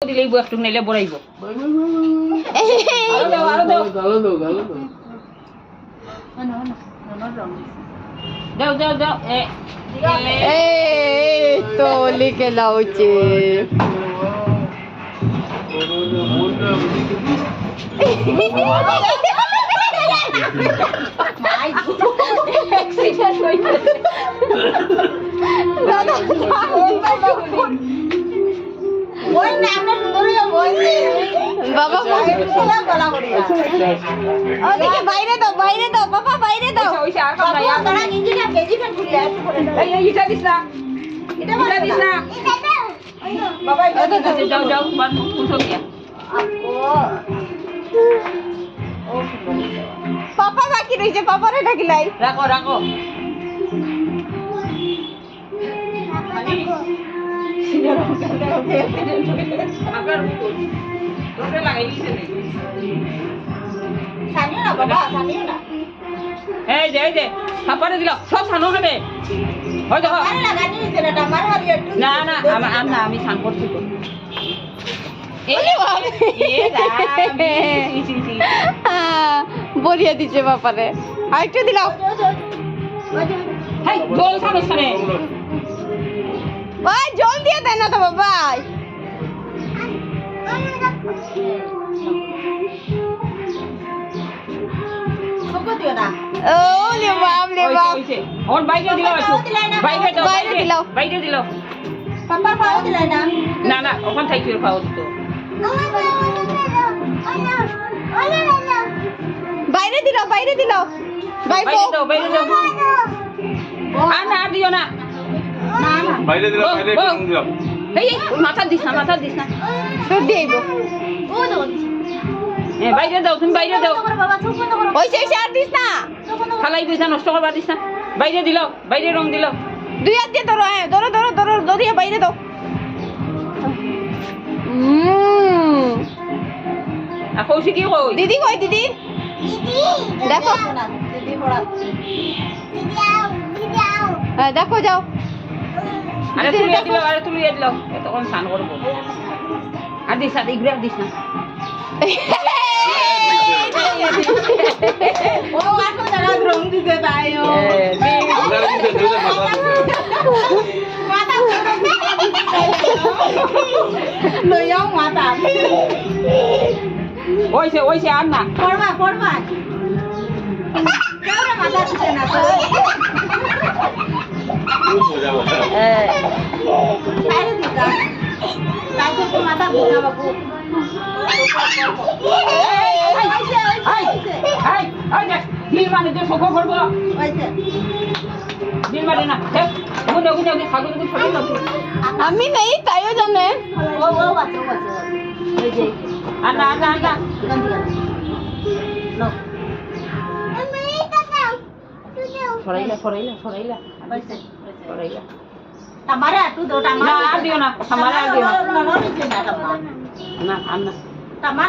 দিলেই একটু নাইলে বড়াইব যাও যাও যাও তো লিখে লাউছে বাবা ওদিকে বাইরে দাও বাবা বাইরে দাও ইটা দিস না ইটা দিস না বাবা যাও যাও পুষো গিয়া পাপা বাকি রয়েছে পাপারে ডাকিলাই রাখো রাখো এই যে খাপারে দিল সব ছানো হবে হয় দেখো না না না আমি ছান করছি তো বলিয়ে দিচ্ছে বাপারে আর একটু দিলাও জল ছানো ছানে ভাই জল দিয়ে দেন না তো বাবা ও লে বাপ ওর বাইরে দিল বাইরে দাও বাইরে দিল পাপা পাও দিলাই না না না ওখান থেকে পাও দিত বাইরে দিল বাইরে দাও বাইরে দাও আর না আর দিও না বাইরে দিলাম বাইরে দিলাম এই মাথা দিস না তোর দিইব বাইরে দাও তুমি বাইরে দাও ওইসে আর দিস না খালাই দিস না নষ্ট করবা দিস না বাইরে দিল বাইরে রং দিল দুই হাত দিয়ে ধরো হ্যাঁ ধরো ধরিয়ে বাইরে দাও আর কৌশিকি কই দিদি কই দিদি দেখো দেখো যাও আরে তুলিয়ে দিল তখন স্নান করবো আর দিস না ইগুলো দিস না রং দিতে তাই লইয়াও মাথা ওইসে আর না করবা মাথা দিতে না বাইরে দিতা তারপর মাথা দিতা বাবু দিল মানে যে সখ করবো দিল মানে না খাগো আমি নেই তাইও জানে আনা সরাইলা tamara tu do tamara না আর দিও না আমার আর দিও না no no no না আর না tamara